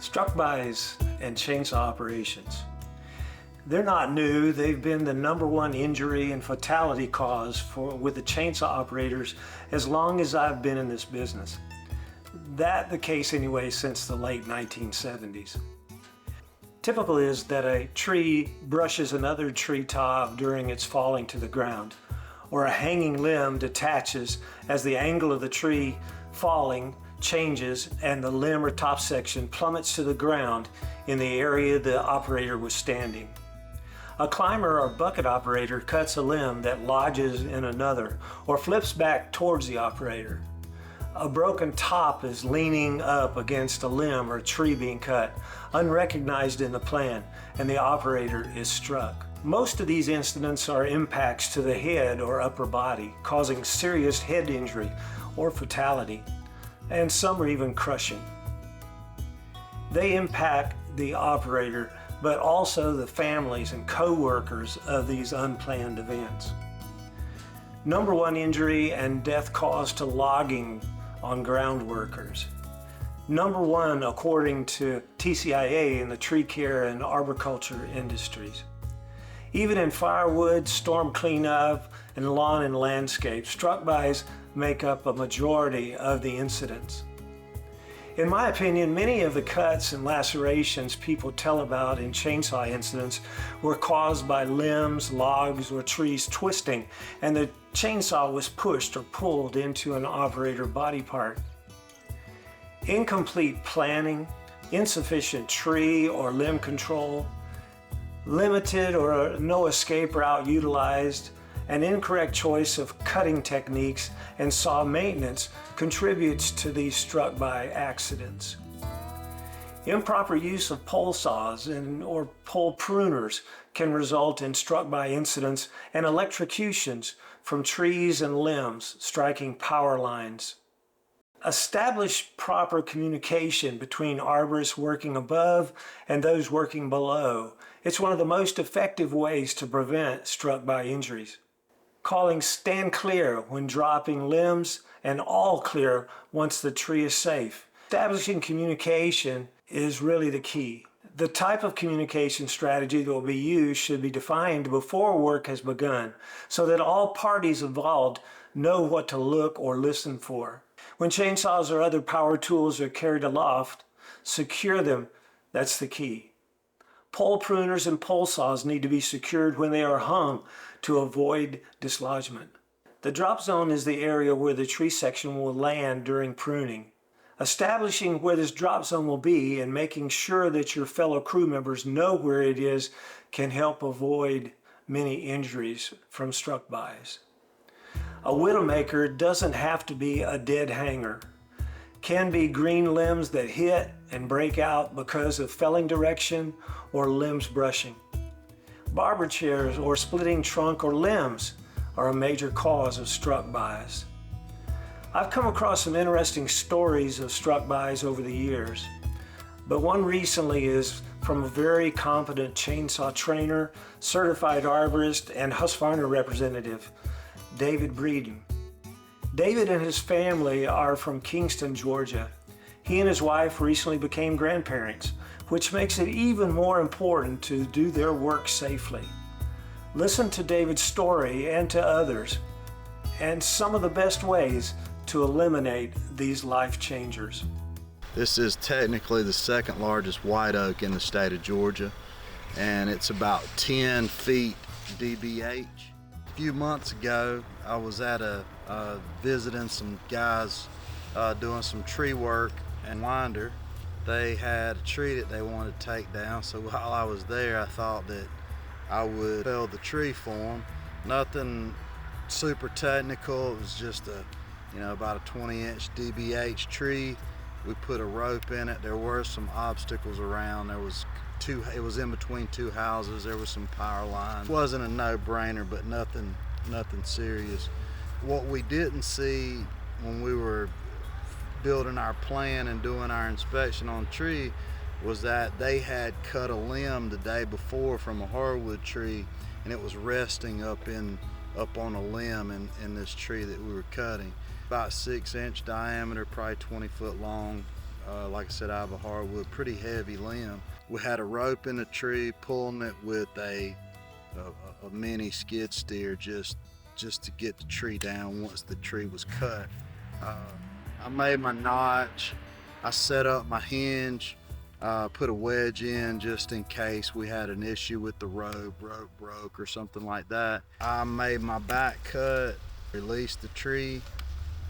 Struck-bys and chainsaw operations. They're not new. They've been the #1 injury and fatality cause with the chainsaw operators as long as I've been in this business. That the case anyway since the late 1970s. Typical is that a tree brushes another tree top during its falling to the ground, or a hanging limb detaches as the angle of the tree falling changes and the limb or top section plummets to the ground in the area the operator was standing. A climber or bucket operator cuts a limb that lodges in another or flips back towards the operator. A broken top is leaning up against a limb or tree being cut, unrecognized in the plan, and the operator is struck. Most of these incidents are impacts to the head or upper body, causing serious head injury or fatality, and some are even crushing. They impact the operator, but also the families and co-workers of these unplanned events. #1 injury and death cause to logging on ground workers. #1 according to TCIA in the tree care and arboriculture industries. Even in firewood, storm cleanup, and lawn and landscape, struck-bys make up a majority of the incidents. In my opinion, many of the cuts and lacerations people tell about in chainsaw incidents were caused by limbs, logs, or trees twisting, and the chainsaw was pushed or pulled into an operator body part. Incomplete planning, insufficient tree or limb control, limited or no escape route utilized, an incorrect choice of cutting techniques and saw maintenance contributes to these struck-by accidents. Improper use of pole saws or pole pruners can result in struck-by incidents and electrocutions from trees and limbs striking power lines. Establish proper communication between arborists working above and those working below. It's one of the most effective ways to prevent struck-by injuries. Calling stand clear when dropping limbs and all clear once the tree is safe. Establishing communication is really the key. The type of communication strategy that will be used should be defined before work has begun so that all parties involved know what to look or listen for. When chainsaws or other power tools are carried aloft, secure them. That's the key. Pole pruners and pole saws need to be secured when they are hung to avoid dislodgement. The drop zone is the area where the tree section will land during pruning. Establishing where this drop zone will be and making sure that your fellow crew members know where it is can help avoid many injuries from struck-bys. A widowmaker doesn't have to be a dead hanger. Can be green limbs that hit and break out because of felling direction or limbs brushing. Barber chairs or splitting trunk or limbs are a major cause of struck-bys. I've come across some interesting stories of struck-bys over the years, but one recently is from a very competent chainsaw trainer, certified arborist, and Husqvarna representative, David Breeden. David and his family are from Kingston, Georgia. He and his wife recently became grandparents, which makes it even more important to do their work safely. Listen to David's story and to others, and some of the best ways to eliminate these life changers. This is technically the second largest white oak in the state of Georgia, and it's about 10 feet DBH. A few months ago, I was at visiting some guys doing some tree work in Winder. They had a tree that they wanted to take down, so while I was there, I thought that I would fell the tree for them. Nothing super technical. It was just about a 20-inch DBH tree. We put a rope in it. There were some obstacles around. It was in between two houses. There was some power lines. It wasn't a no-brainer, but nothing serious. What we didn't see when we were building our plan and doing our inspection on the tree was that they had cut a limb the day before from a hardwood tree, and it was resting up on a limb in this tree that we were cutting. About 6-inch diameter, probably 20 foot long, like I said, out of a hardwood, pretty heavy limb. We had a rope in the tree, pulling it with a mini skid steer just to get the tree down once the tree was cut. I made my notch. I set up my hinge, put a wedge in just in case we had an issue with the rope broke or something like that. I made my back cut, released the tree,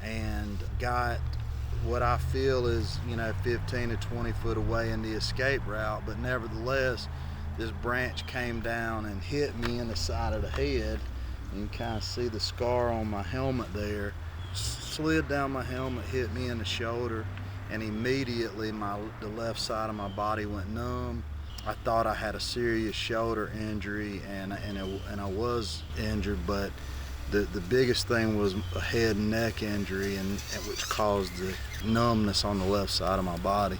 and got what I feel is, 15 to 20 foot away in the escape route, but nevertheless, this branch came down and hit me in the side of the head. You can kind of see the scar on my helmet there. Slid down my helmet, hit me in the shoulder, and immediately the left side of my body went numb. I thought I had a serious shoulder injury, and I was injured, but the biggest thing was a head and neck injury, and which caused the numbness on the left side of my body.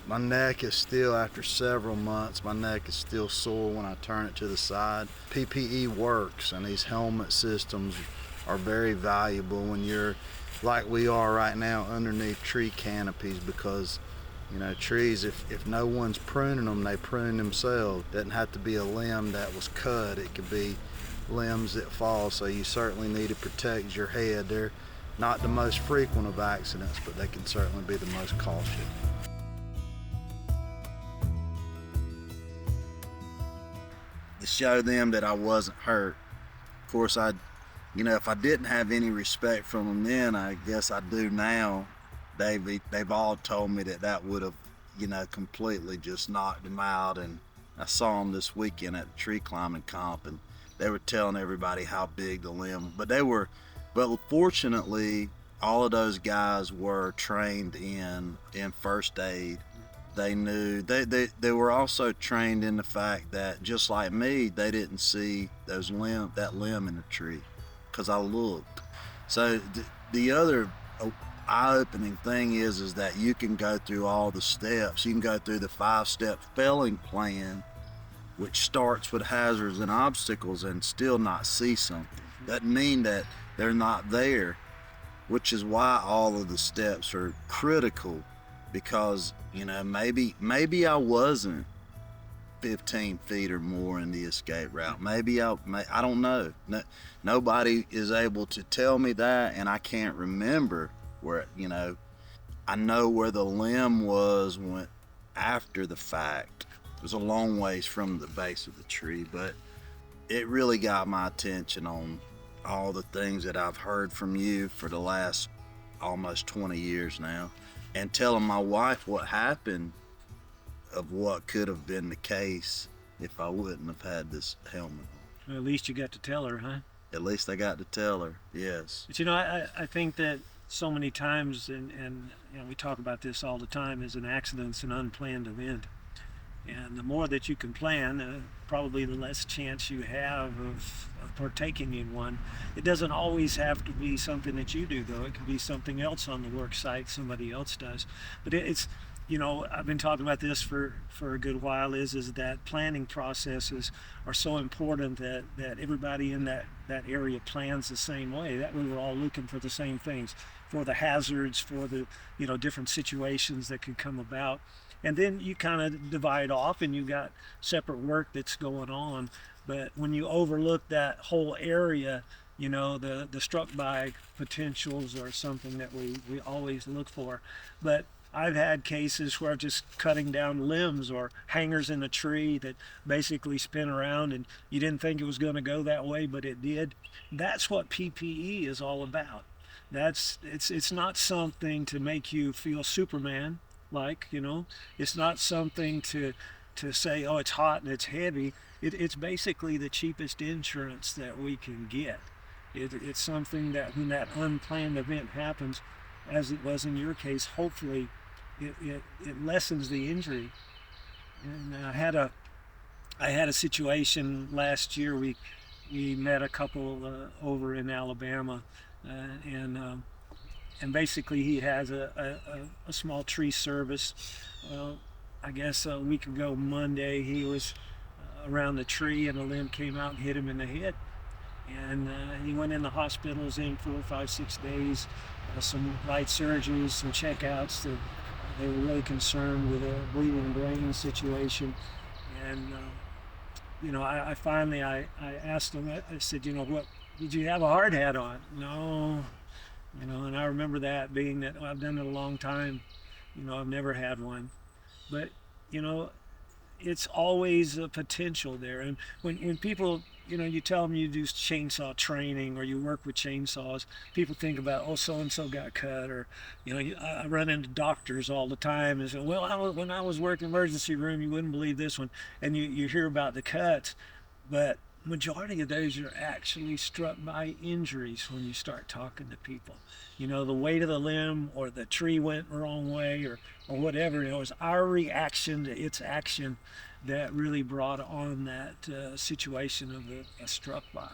My neck is still, after several months, my neck is still sore when I turn it to the side. PPE works, and these helmet systems are very valuable when you're like we are right now underneath tree canopies, because trees, if no one's pruning them, they prune themselves. It doesn't have to be a limb that was cut, it could be limbs that fall, so you certainly need to protect your head. They're not the most frequent of accidents, but they can certainly be the most cautious. To show them that I wasn't hurt. Of course, if I didn't have any respect from them then, I guess I do now. They've all told me that would have, completely just knocked them out. And I saw them this weekend at the tree climbing comp, and they were telling everybody how big the limb, but fortunately, all of those guys were trained in first aid. They knew, they were also trained in the fact that, just like me, they didn't see that limb in the tree, because I looked. So the other eye-opening thing is that you can go through all the steps. You can go through the 5-step felling plan, which starts with hazards and obstacles, and still not see something. Doesn't mean that they're not there, which is why all of the steps are critical, because maybe I wasn't 15 feet or more in the escape route. Maybe I don't know. Nobody is able to tell me that, and I can't remember where, I know where the limb was when after the fact. It was a long ways from the base of the tree, but it really got my attention on all the things that I've heard from you for the last almost 20 years now, and telling my wife what happened, of what could have been the case if I wouldn't have had this helmet. Well, at least you got to tell her, huh? At least I got to tell her, yes. But I think that so many times, and we talk about this all the time, is an accident's an unplanned event. And the more that you can plan, probably the less chance you have of partaking in one. It doesn't always have to be something that you do, though. It could be something else on the work site somebody else does. But it's, I've been talking about this for a good while, is that planning processes are so important that everybody in that area plans the same way. That way we're all looking for the same things, for the hazards, for the, different situations that could come about. And then you kind of divide off, and you got separate work that's going on. But when you overlook that whole area, the struck by potentials are something that we always look for. But I've had cases where I'm just cutting down limbs or hangers in a tree that basically spin around, and you didn't think it was going to go that way, but it did. That's what PPE is all about. It's not something to make you feel Superman. It's not something to say, oh, it's hot and it's heavy. It's basically the cheapest insurance that we can get. It's something that when that unplanned event happens, as it was in your case, hopefully it lessens the injury. And I had a situation last year. We met a couple over in Alabama, and basically he has a small tree service. I guess a week ago Monday, he was around the tree, and a limb came out and hit him in the head. And he went in the hospital, was in 4, 5, 6 days, some light surgeries, some checkouts to They were really concerned with a bleeding brain situation. And, I finally, I asked them, I said, what, did you have a hard hat on? No, and I remember that being that I've done it a long time. I've never had one. But, you know, it's always a potential there. And when people, you tell them you do chainsaw training or you work with chainsaws, people think about, oh, so and so got cut, or I run into doctors all the time and say, well, when I was working emergency room, you wouldn't believe this one, and you hear about the cuts, but majority of those are actually struck by injuries when you start talking to people. The weight of the limb or the tree went the wrong way, or whatever. It was our reaction to its action that really brought on that situation of a struck by.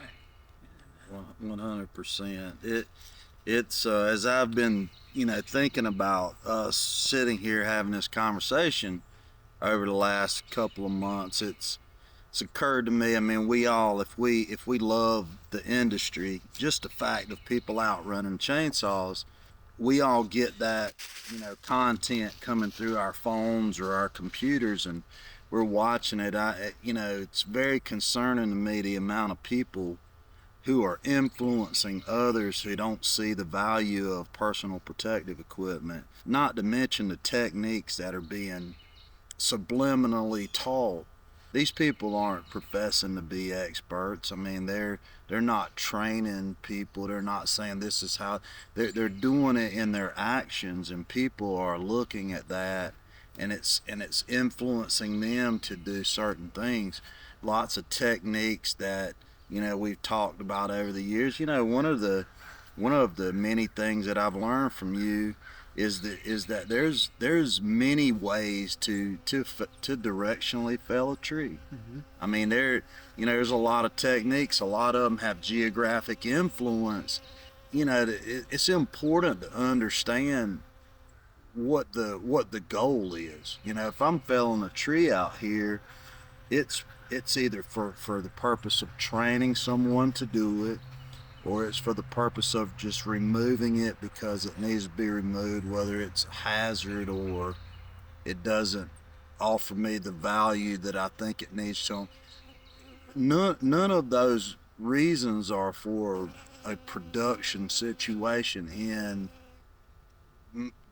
100%. It's as I've been thinking about us sitting here having this conversation over the last couple of months, it's occurred to me. I mean, we all, if we love the industry, just the fact of people out running chainsaws, we all get that content coming through our phones or our computers, and we're watching it. It's very concerning to me, the amount of people who are influencing others who don't see the value of personal protective equipment, not to mention the techniques that are being subliminally taught. These people aren't professing to be experts. I mean, they're not training people. They're not saying this is how. They're doing it in their actions, and people are looking at that, and it's influencing them to do certain things. Lots of techniques that we've talked about over the years. One of the many things that I've learned from you is that there's many ways to directionally fell a tree. Mm-hmm. I mean, there's a lot of techniques. A lot of them have geographic influence. It's important to understand what the goal is. If I'm felling a tree out here, it's either for the purpose of training someone to do it, or it's for the purpose of just removing it because it needs to be removed, whether it's a hazard or it doesn't offer me the value that I think it needs to. None of those reasons are for a production situation in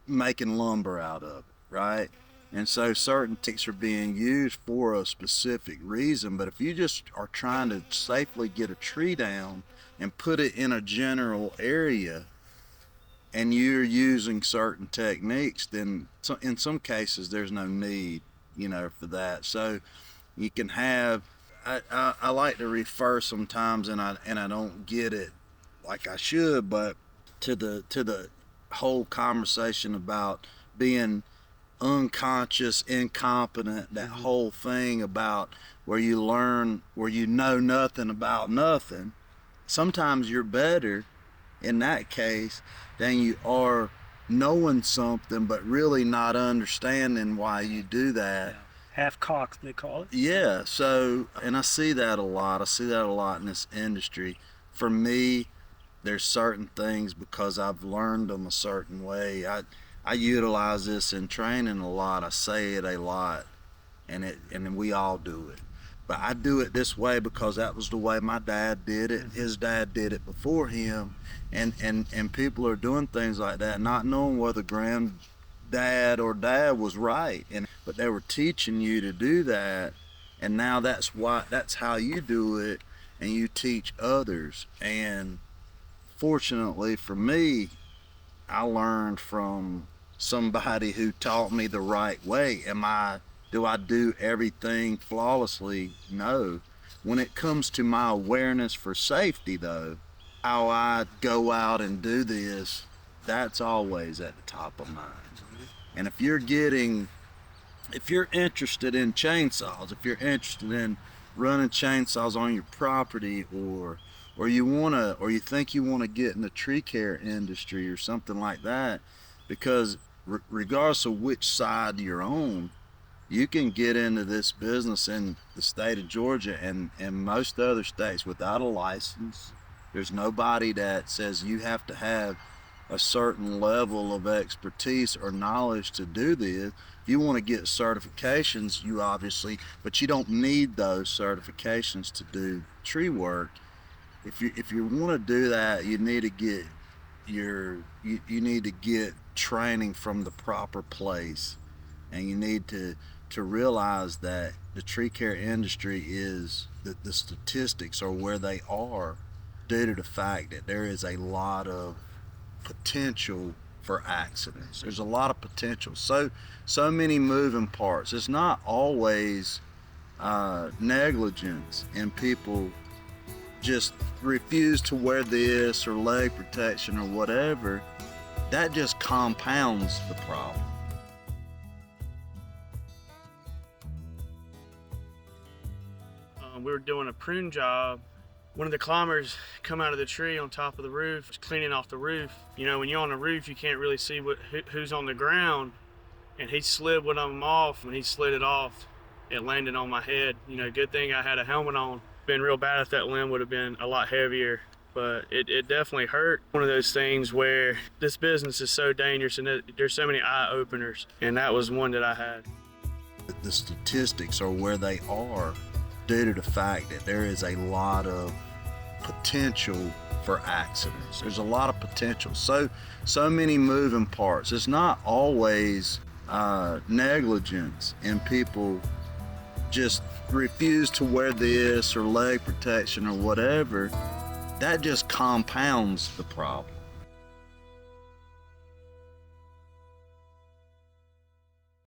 making lumber out of it, right? And so certain techniques are being used for a specific reason, but if you just are trying to safely get a tree down and put it in a general area, and you're using certain techniques, then in some cases there's no need, for that. So you can have. I like to refer sometimes, and I don't get it like I should, but to the whole conversation about being unconscious, incompetent, that whole thing about where you learn, where you know nothing about nothing. Sometimes you're better in that case than you are knowing something but really not understanding why you do that. Yeah. Half cocked, they call it. Yeah, so, and I see that a lot. I see that a lot in this industry. For me, there's certain things, because I've learned them a certain way. I utilize this in training a lot. I say it a lot, and we all do it. But I do it this way because that was the way my dad did it. His dad did it before him, and people are doing things like that, not knowing whether granddad or dad was right, but they were teaching you to do that, and now that's how you do it, and you teach others. And fortunately for me, I learned from somebody who taught me the right way. Do I do everything flawlessly? No. When it comes to my awareness for safety, though, how I go out and do this, that's always at the top of mind. And if you're interested in chainsaws, if you're interested in running chainsaws on your property, or you think you want to get in the tree care industry or something like that, because regardless of which side you're on, you can get into this business in the state of Georgia and most other states without a license. There's nobody that says you have to have a certain level of expertise or knowledge to do this. If you want to get certifications, you obviously, but you don't need those certifications to do tree work. If you want to do that, you need to get you need to get training from the proper place, and you need to realize that the tree care industry is that the statistics are where they are due to the fact that there is a lot of potential for accidents. There's a lot of potential. So many moving parts. It's not always negligence and people just refuse to wear this or leg protection or whatever. That just compounds the problem. We were doing a prune job. One of the climbers come out of the tree on top of the roof, cleaning off the roof. You know, when you're on the roof, you can't really see who's on the ground. And he slid one of them off. When he slid it off, it landed on my head. You know, good thing I had a helmet on. Been real bad if that limb would have been a lot heavier, but it definitely hurt. One of those things where this business is so dangerous and there's so many eye openers, and that was one that I had. The statistics are where they are due to the fact that there is a lot of potential for accidents. There's a lot of potential. So many moving parts. It's not always negligence and people just refuse to wear this or leg protection or whatever. That just compounds the problem.